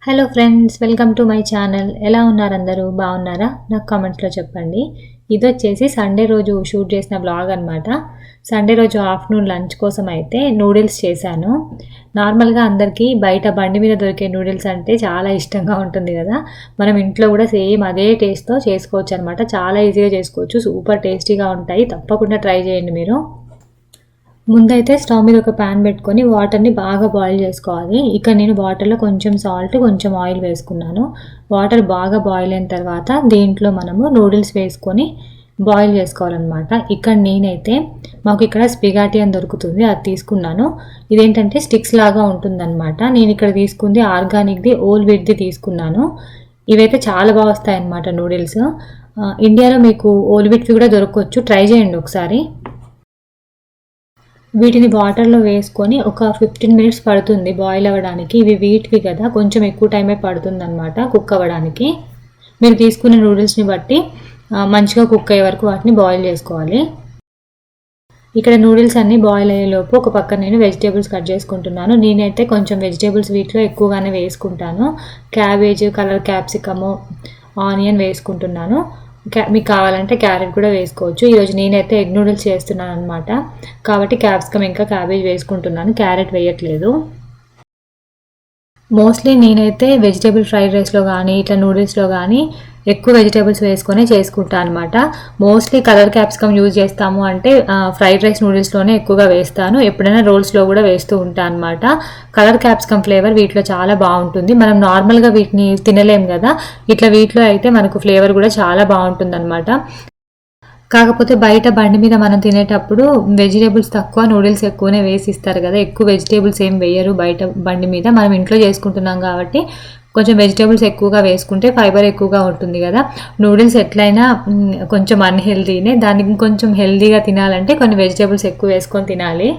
Hello friends, welcome to my channel. ఎలా ఉన్నారు అందరూ? బాగున్నారా? నాకు కామెంట్స్లో చెప్పండి. ఇది వచ్చేసి సండే రోజు షూట్ చేసిన వ్లాగ్ అనమాట. సండే రోజు ఆఫ్టర్నూన్ లంచ్ కోసం అయితే నూడిల్స్ చేశాను. నార్మల్గా అందరికీ బయట బండి మీద దొరికే నూడిల్స్ అంటే చాలా ఇష్టంగా ఉంటుంది కదా. మనం ఇంట్లో కూడా సేమ్ అదే టేస్ట్తో చేసుకోవచ్చు అనమాట. చాలా ఈజీగా చేసుకోవచ్చు, సూపర్ టేస్టీగా ఉంటాయి. తప్పకుండా ట్రై చేయండి మీరు. ముందైతే స్టవ్ మీద ఒక ప్యాన్ పెట్టుకొని వాటర్ని బాగా బాయిల్ చేసుకోవాలి. ఇక్కడ నేను వాటర్లో కొంచెం సాల్ట్, కొంచెం ఆయిల్ వేసుకున్నాను. వాటర్ బాగా బాయిల్ అయిన తర్వాత దీంట్లో మనము నూడిల్స్ వేసుకొని బాయిల్ చేసుకోవాలన్నమాట. ఇక్కడ నేనైతే మాకు ఇక్కడ స్పిగాటి అని దొరుకుతుంది, అది తీసుకున్నాను. ఇదేంటంటే స్టిక్స్ లాగా ఉంటుందన్నమాట. నేను ఇక్కడ తీసుకుంది ఆర్గానిక్ది, ఓల్ వీట్ది తీసుకున్నాను. ఇవైతే చాలా బాగా వస్తాయన్నమాట నూడిల్స్. ఇండియాలో మీకు ఓల్ వీట్వి కూడా దొరకవచ్చు, ట్రై చేయండి ఒకసారి. వీటిని వాటర్లో వేసుకొని ఒక 15 మినిట్స్ పడుతుంది బాయిల్ అవ్వడానికి. ఇవి వీటివి కదా, కొంచెం ఎక్కువ టైమే పడుతుంది అనమాట కుక్ అవ్వడానికి. మీరు తీసుకునే నూడిల్స్ని బట్టి మంచిగా కుక్ అయ్యే వరకు వాటిని బాయిల్ చేసుకోవాలి. ఇక్కడ నూడిల్స్ అన్నీ బాయిల్ అయ్యేలోపు ఒక పక్క నేను వెజిటేబుల్స్ కట్ చేసుకుంటున్నాను. నేనైతే కొంచెం వెజిటేబుల్స్ వీటిలో ఎక్కువగానే వేసుకుంటాను. క్యాబేజ్, కలర్ క్యాప్సికము, ఆనియన్ వేసుకుంటున్నాను. మీకు కావాలంటే క్యారెట్ కూడా వేసుకోవచ్చు. ఈరోజు నేనైతే ఎగ్ నూడిల్స్ చేస్తున్నాను అనమాట, కాబట్టి క్యాప్సికమ్ ఇంకా క్యాబేజ్ వేసుకుంటున్నాను, క్యారెట్ వేయట్లేదు. మోస్ట్లీ నేనైతే వెజిటేబుల్ ఫ్రైడ్ రైస్లో కానీ ఇట్లా నూడిల్స్లో కానీ ఎక్కువ వెజిటేబుల్స్ వేసుకొని చేసుకుంటాను అనమాట. మోస్ట్లీ కలర్ క్యాప్సికమ్ యూజ్ చేస్తాము అంటే ఫ్రైడ్ రైస్ నూడిల్స్లోనే ఎక్కువగా వేస్తాను. ఎప్పుడైనా రోల్స్లో కూడా వేస్తూ ఉంటాను అనమాట. కలర్ క్యాప్సికమ్ ఫ్లేవర్ వీటిలో చాలా బాగుంటుంది. మనం నార్మల్గా వీటిని తినలేం కదా, ఇట్లా వీటిలో అయితే మనకు ఫ్లేవర్ కూడా చాలా బాగుంటుంది అనమాట. కాకపోతే బయట బండి మీద మనం తినేటప్పుడు వెజిటేబుల్స్ తక్కువ, నూడిల్స్ ఎక్కువనే వేసి ఇస్తారు కదా, ఎక్కువ వెజిటేబుల్స్ ఏం వేయరు బయట బండి మీద. మనం ఇంట్లో చేసుకుంటున్నాం కాబట్టి కొంచెం వెజిటేబుల్స్ ఎక్కువగా వేసుకుంటే ఫైబర్ ఎక్కువగా ఉంటుంది కదా. నూడిల్స్ ఎట్లయినా కొంచెం అన్హెల్దీనే, దానికి కొంచెం హెల్దీగా తినాలంటే కొన్ని వెజిటేబుల్స్ ఎక్కువ వేసుకొని తినాలి.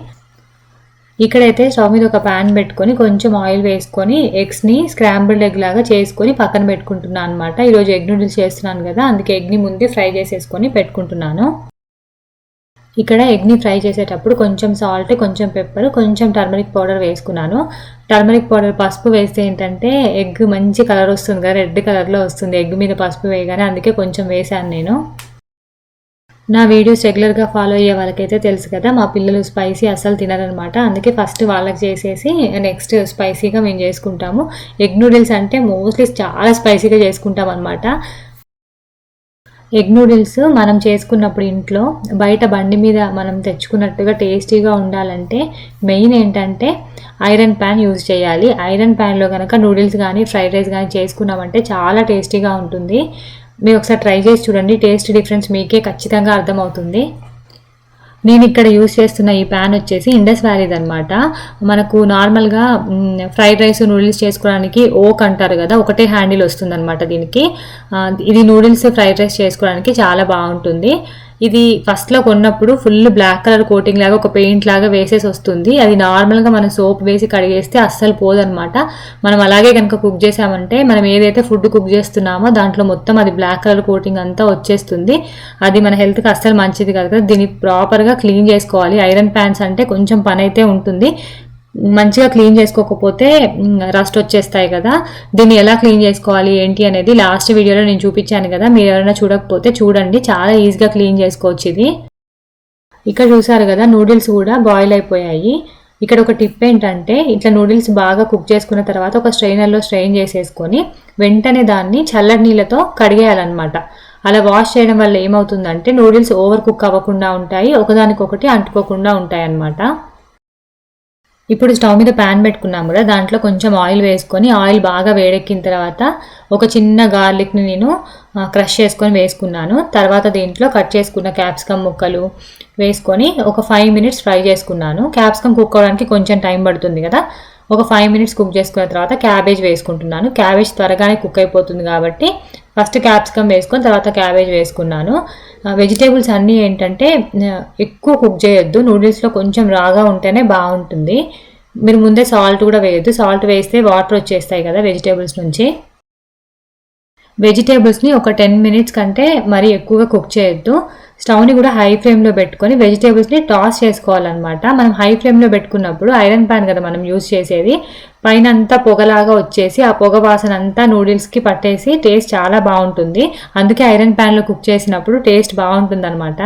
ఇక్కడైతే స్టవ్ మీద ఒక ప్యాన్ పెట్టుకొని కొంచెం ఆయిల్ వేసుకొని ఎగ్స్ని స్క్రాంబుల్డ్ ఎగ్ లాగా చేసుకొని పక్కన పెట్టుకుంటున్నాను అనమాట. ఈరోజు ఎగ్ నూడిల్స్ చేస్తున్నాను కదా, అందుకే ఎగ్ని ముందే ఫ్రై చేసేసుకొని పెట్టుకుంటున్నాను. ఇక్కడ ఎగ్ని ఫ్రై చేసేటప్పుడు కొంచెం సాల్ట్, కొంచెం పెప్పర్, కొంచెం టర్మరిక్ పౌడర్ వేసుకున్నాను. టర్మరిక్ పౌడర్, పసుపు వేస్తే ఏంటంటే ఎగ్ మంచి కలర్ వస్తుంది కదా, రెడ్ కలర్లో వస్తుంది ఎగ్ మీద పసుపు వేయగానే, అందుకే కొంచెం వేసాను నేను. నా వీడియోస్ రెగ్యులర్గా ఫాలో అయ్యే వాళ్ళకైతే తెలుసు కదా, మా పిల్లలు స్పైసీ అస్సలు తినరనమాట. అందుకే ఫస్ట్ వాళ్ళకి చేసేసి నెక్స్ట్ స్పైసీగా మేము చేసుకుంటాము. ఎగ్ నూడిల్స్ అంటే మోస్ట్లీ చాలా స్పైసీగా చేసుకుంటాం అనమాట. ఎగ్ నూడిల్స్ మనం చేసుకున్నప్పుడు ఇంట్లో బయట బండి మీద మనం తెచ్చుకున్నట్టుగా టేస్టీగా ఉండాలంటే మెయిన్ ఏంటంటే ఐరన్ ప్యాన్ యూజ్ చేయాలి. ఐరన్ ప్యాన్లో కనుక నూడిల్స్ కానీ ఫ్రైడ్ రైస్ కానీ చేసుకున్నామంటే చాలా టేస్టీగా ఉంటుంది. మీరు ఒకసారి ట్రై చేసి చూడండి, టేస్ట్ డిఫరెన్స్ మీకే ఖచ్చితంగా అర్థమవుతుంది. నేను ఇక్కడ యూజ్ చేస్తున్న ఈ ప్యాన్ వచ్చేసి ఇండస్ వ్యాలీది అనమాట. మనకు నార్మల్గా ఫ్రైడ్ రైస్, నూడిల్స్ చేసుకోవడానికి ఓక్ అంటారు కదా, ఒకటే హ్యాండిల్ వస్తుంది అనమాట దీనికి. ఇది నూడిల్స్, ఫ్రైడ్ రైస్ చేసుకోవడానికి చాలా బాగుంటుంది. ఇది ఫస్ట్లో కొన్నప్పుడు ఫుల్ బ్లాక్ కలర్ కోటింగ్ లాగా ఒక పెయింట్ లాగా వేసేసి వస్తుంది. అది నార్మల్గా మనం సోప్ వేసి కడిగేస్తే అస్సలు పోదనమాట. మనం అలాగే కనుక కుక్ చేసామంటే మనం ఏదైతే ఫుడ్ కుక్ చేస్తున్నామో దాంట్లో మొత్తం అది బ్లాక్ కలర్ కోటింగ్ అంతా వచ్చేస్తుంది. అది మన హెల్త్కి అస్సలు మంచిది కాదు కదా. దీన్ని ప్రాపర్గా క్లీన్ చేసుకోవాలి. ఐరన్ ప్యాన్స్ అంటే కొంచెం పని అయితే ఉంటుంది, మంచిగా క్లీన్ చేసుకోకపోతే రస్ట్ వచ్చేస్తాయి కదా. దీన్ని ఎలా క్లీన్ చేసుకోవాలి ఏంటి అనేది లాస్ట్ వీడియోలో నేను చూపించాను కదా, మీరు ఎవరైనా చూడకపోతే చూడండి, చాలా ఈజీగా క్లీన్ చేసుకోవచ్చు ఇది. ఇక్కడ చూసారు కదా, నూడిల్స్ కూడా బాయిల్ అయిపోయాయి. ఇక్కడ ఒక టిప్ ఏంటంటే, ఇట్లా నూడిల్స్ బాగా కుక్ చేసుకున్న తర్వాత ఒక స్ట్రైనర్లో స్ట్రెయిన్ చేసేసుకొని వెంటనే దాన్ని చల్లటి నీళ్ళతో కడిగేయాలన్నమాట. అలా వాష్ చేయడం వల్ల ఏమవుతుందంటే నూడిల్స్ ఓవర్ కుక్ అవ్వకుండా ఉంటాయి, ఒకదానికొకటి అంటుకోకుండా ఉంటాయి అన్నమాట. ఇప్పుడు స్టవ్ మీద ప్యాన్ పెట్టుకున్నాం కదా, దాంట్లో కొంచెం ఆయిల్ వేసుకొని ఆయిల్ బాగా వేడెక్కిన తర్వాత ఒక చిన్న గార్లిక్ని నేను క్రష్ చేసుకొని వేసుకున్నాను. తర్వాత దీంట్లో కట్ చేసుకున్న క్యాప్సికమ్ ముక్కలు వేసుకొని ఒక 5 మినిట్స్ ఫ్రై చేసుకున్నాను. క్యాప్సికమ్ కుక్ అవ్వడానికి కొంచెం టైం పడుతుంది కదా, ఒక 5 మినిట్స్ కుక్ చేసుకున్న తర్వాత క్యాబేజ్ వేసుకుంటున్నాను. క్యాబేజ్ త్వరగానే కుక్ అయిపోతుంది కాబట్టి ఫస్ట్ క్యాప్సికమ్ వేసుకొని తర్వాత క్యాబేజ్ వేసుకున్నాను. వెజిటేబుల్స్ అన్నీ ఏంటంటే ఎక్కువ కుక్ చేయొద్దు, నూడిల్స్లో కొంచెం రాగా ఉంటేనే బాగుంటుంది. మీరు ముందే సాల్ట్ కూడా వేయొద్దు, సాల్ట్ వేస్తే వాటర్ వచ్చేస్తాయి కదా వెజిటేబుల్స్ నుంచి. వెజిటేబుల్స్ని ఒక 10 మినిట్స్ కంటే మరీ ఎక్కువగా కుక్ చేయొద్దు. స్టవ్ని కూడా హై ఫ్లేమ్లో పెట్టుకొని వెజిటేబుల్స్ని టాస్ చేసుకోవాలన్నమాట. మనం హై ఫ్లేమ్లో పెట్టుకున్నప్పుడు ఐరన్ ప్యాన్ కదా మనం యూజ్ చేసేది, పైన అంతా పొగలాగా వచ్చేసి ఆ పొగ వాసన అంతా నూడిల్స్కి పట్టేసి టేస్ట్ చాలా బాగుంటుంది. అందుకే ఐరన్ ప్యాన్లో కుక్ చేసినప్పుడు టేస్ట్ బాగుంటుంది అనమాట.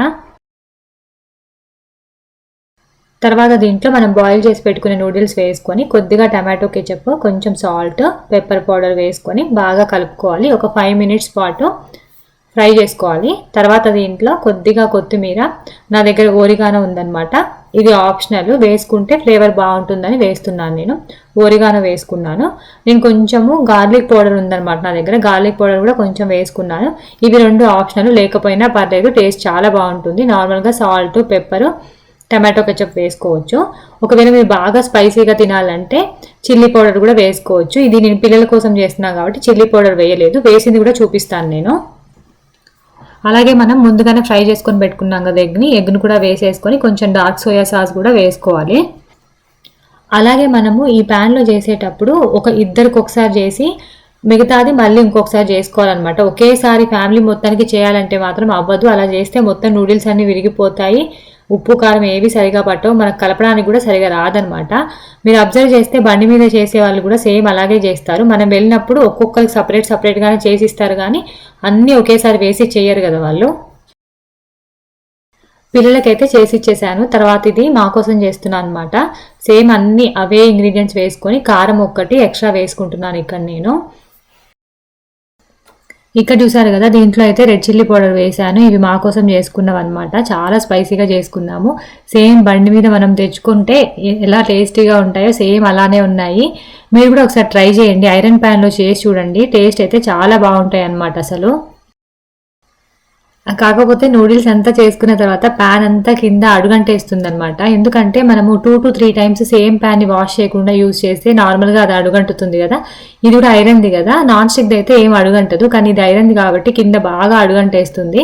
తర్వాత దీంట్లో మనం బాయిల్ చేసి పెట్టుకునే నూడిల్స్ వేసుకొని కొద్దిగా టమాటో కెచప్, కొంచెం సాల్ట్, పెప్పర్ పౌడర్ వేసుకొని బాగా కలుపుకోవాలి. ఒక 5 మినిట్స్ పాటు ఫ్రై చేసుకోవాలి. తర్వాత దీంట్లో కొద్దిగా కొత్తిమీర, నా దగ్గర ఓరిగానో ఉందన్నమాట, ఇది ఆప్షనల్, వేసుకుంటే ఫ్లేవర్ బాగుంటుందని వేస్తున్నాను. నేను ఓరిగానో వేసుకున్నాను. నేను కొంచెము గార్లిక్ పౌడర్ ఉందన్నమాట నా దగ్గర, గార్లిక్ పౌడర్ కూడా కొంచెం వేసుకున్నాను. ఇవి 2 ఆప్షనల్, లేకపోయినా పర్లేదు, టేస్ట్ చాలా బాగుంటుంది. నార్మల్గా సాల్ట్, పెప్పర్, టమాటో కెచప్ వేసుకోవచ్చు. ఒకవేళ మీరు బాగా స్పైసీగా తినాలంటే చిల్లీ పౌడర్ కూడా వేసుకోవచ్చు. ఇది నేను పిల్లల కోసం చేస్తున్నాను కాబట్టి చిల్లీ పౌడర్ వేయలేదు, వేసింది కూడా చూపిస్తాను నేను. అలాగే మనం ముందుగానే ఫ్రై చేసుకొని పెట్టుకున్నాం కదా ఎగ్ని కూడా వేసేసుకొని కొంచెం డార్క్ సోయా సాస్ కూడా వేసుకోవాలి. అలాగే మనము ఈ ప్యాన్లో చేసేటప్పుడు ఇద్దరికి ఒకసారి చేసి మిగతాది మళ్ళీ ఇంకొకసారి చేసుకోవాలన్నమాట. ఒకేసారి ఫ్యామిలీ మొత్తానికి చేయాలంటే మాత్రం అవ్వదు. అలా చేస్తే మొత్తం నూడిల్స్ అన్నీ విరిగిపోతాయి, ఉప్పు కారం ఏవి సరిగా పట్టవు, మనకు కలపడానికి కూడా సరిగా రాదనమాట. మీరు అబ్జర్వ్ చేస్తే బండి మీద చేసే వాళ్ళు కూడా సేమ్ అలాగే చేస్తారు. మనం వెళ్ళినప్పుడు ఒక్కొక్కరికి సపరేట్గానే చేసిస్తారు, కానీ అన్నీ ఒకేసారి వేసి చేయరు కదా వాళ్ళు. పిల్లలకైతే చేసి ఇచ్చేసాను. తర్వాత ఇది మా కోసం చేస్తున్నాను అనమాట. సేమ్ అన్ని అవే ఇంగ్రీడియంట్స్ వేసుకొని కారం ఒక్కటి ఎక్స్ట్రా వేసుకుంటున్నాను ఇక్కడ నేను. ఇక్కడ చూసారు కదా, దీంట్లో అయితే రెడ్ చిల్లీ పౌడర్ వేసాను. ఇవి మా కోసం చేసుకున్నాం అనమాట. చాలా స్పైసీగా చేసుకున్నాము. సేమ్ బండి మీద మనం తెచ్చుకుంటే ఎలా టేస్టీగా ఉంటాయో సేమ్ అలానే ఉన్నాయి. మీరు కూడా ఒకసారి ట్రై చేయండి, ఐరన్ ప్యాన్లో చేసి చూడండి, టేస్ట్ అయితే చాలా బాగుంటాయి అన్నమాట అసలు. కాకపోతే నూడిల్స్ అంతా చేసుకున్న తర్వాత ప్యాన్ అంతా కింద అడుగంటేస్తుంది అనమాట. ఎందుకంటే మనము 2 to 3 టైమ్స్ సేమ్ ప్యాన్ని వాష్ చేయకుండా యూజ్ చేస్తే నార్మల్గా అది అడుగంటుతుంది కదా. ఇది కూడా ఐరన్ది కదా, నాన్ స్టిక్ది అయితే ఏం అడుగంటదు, కానీ ఇది ఐరన్ది కాబట్టి కింద బాగా అడుగంటేస్తుంది.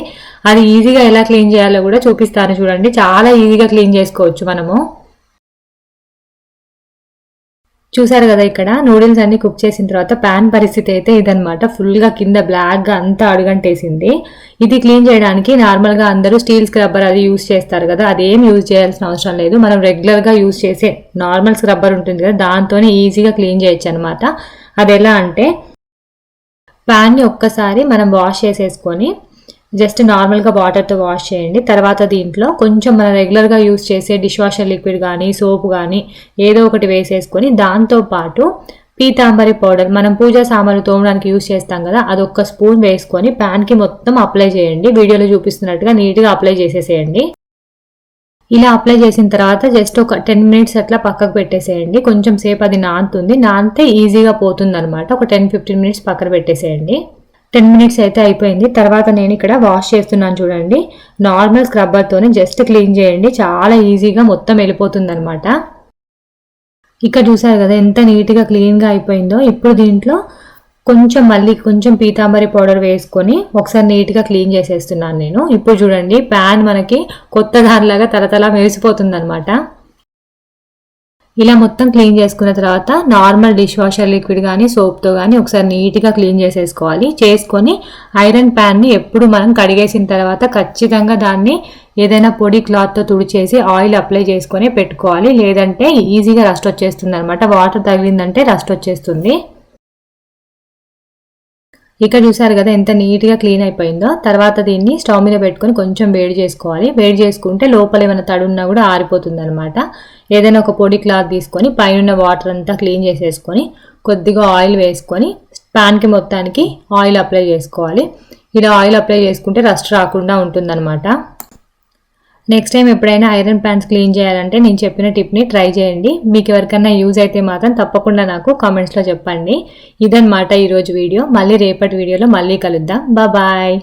అది ఈజీగా ఎలా క్లీన్ చేయాలో కూడా చూపిస్తాను చూడండి. చాలా ఈజీగా క్లీన్ చేసుకోవచ్చు మనము. చూసారు కదా, ఇక్కడ నూడిల్స్ అన్ని కుక్ చేసిన తర్వాత ప్యాన్ పరిస్థితి అయితే ఇదనమాట. ఫుల్గా కింద బ్లాక్గా అంతా అడుగంటేసింది. ఇది క్లీన్ చేయడానికి నార్మల్గా అందరూ స్టీల్ స్క్రబ్బర్ అది యూజ్ చేస్తారు కదా, అదేం యూజ్ చేయాల్సిన అవసరం లేదు. మనం రెగ్యులర్గా యూజ్ చేసే నార్మల్ స్క్రబ్బర్ ఉంటుంది కదా, దాంతోనే ఈజీగా క్లీన్ చేయొచ్చు అనమాట. అది ఎలా అంటే ప్యాన్ని ఒక్కసారి మనం వాష్ చేసేసుకొని జస్ట్ నార్మల్గా వాటర్తో వాష్ చేయండి. తర్వాత దీంట్లో కొంచెం మనం రెగ్యులర్గా యూజ్ చేసే డిష్ వాషర్ లిక్విడ్ కానీ సోప్ కానీ ఏదో ఒకటి వేసేసుకొని దాంతోపాటు పీతాంబరి పౌడర్, మనం పూజా సామాన్లు తోమడానికి యూజ్ చేస్తాం కదా, అది 1 స్పూన్ వేసుకొని ప్యాన్కి మొత్తం అప్లై చేయండి. వీడియోలో చూపిస్తున్నట్టుగా నీట్గా అప్లై చేసేసేయండి. ఇలా అప్లై చేసిన తర్వాత జస్ట్ ఒక 10 మినిట్స్ అట్లా పక్కకు పెట్టేసేయండి. కొంచెం సేపు అది నానుతుంది, నానితే ఈజీగా పోతుంది అనమాట. ఒక 10-15 మినిట్స్ పక్కన పెట్టేసేయండి. 10 మినిట్స్ అయితే అయిపోయింది. తర్వాత నేను ఇక్కడ వాష్ చేస్తున్నాను చూడండి. నార్మల్ స్క్రబ్బర్తోనే జస్ట్ క్లీన్ చేయండి, చాలా ఈజీగా మొత్తం వెళ్ళిపోతుంది అనమాట. ఇక్కడ చూసారు కదా ఎంత నీట్గా క్లీన్గా అయిపోయిందో. ఇప్పుడు దీంట్లో మళ్ళీ కొంచెం పీతాంబరి పౌడర్ వేసుకొని ఒకసారి నీట్గా క్లీన్ చేసేస్తున్నాను నేను. ఇప్పుడు చూడండి, ప్యాన్ మనకి కొత్త దానిలాగా తలతలా మెరిసిపోతుంది అనమాట. ఇలా మొత్తం క్లీన్ చేసుకున్న తర్వాత నార్మల్ డిష్ వాషర్ లిక్విడ్ కానీ సోప్తో కానీ ఒకసారి నీట్గా క్లీన్ చేసేసుకోవాలి. చేసుకొని ఐరన్ ప్యాన్ని ఎప్పుడు మనం కడిగేసిన తర్వాత ఖచ్చితంగా దాన్ని ఏదైనా పొడి క్లాత్తో తుడిచేసి ఆయిల్ అప్లై చేసుకొని పెట్టుకోవాలి. లేదంటే ఈజీగా రస్ట్ వచ్చేస్తుంది అనమాట. వాటర్ తగిలిందంటే రస్ట్ వచ్చేస్తుంది. ఇక్కడ చూసారు కదా ఎంత నీట్గా క్లీన్ అయిపోయిందో. తర్వాత దీన్ని స్టవ్ మీద పెట్టుకొని కొంచెం వేడి చేసుకోవాలి. వేడి చేసుకుంటే లోపల ఏమైనా తడున్నా కూడా ఆరిపోతుంది అనమాట. ఏదైనా ఒక పొడి క్లాత్ తీసుకొని పైన వాటర్ అంతా క్లీన్ చేసేసుకొని కొద్దిగా ఆయిల్ వేసుకొని ప్యాన్కి మొత్తానికి ఆయిల్ అప్లై చేసుకోవాలి. ఇలా ఆయిల్ అప్లై చేసుకుంటే రస్ట్ రాకుండా ఉంటుందన్నమాట. నెక్స్ట్ టైం ఎప్పుడైనా ఐరన్ ప్యాన్స్ క్లీన్ చేయాలంటే నేను చెప్పిన టిప్ని ట్రై చేయండి. మీకు ఎవరికైనా యూజ్ అయితే మాత్రం తప్పకుండా నాకు కామెంట్స్లో చెప్పండి. ఇదన్నమాట ఈరోజు వీడియో. మళ్ళీ రేపటి వీడియోలో మళ్ళీ కలుద్దాం. బాయ్.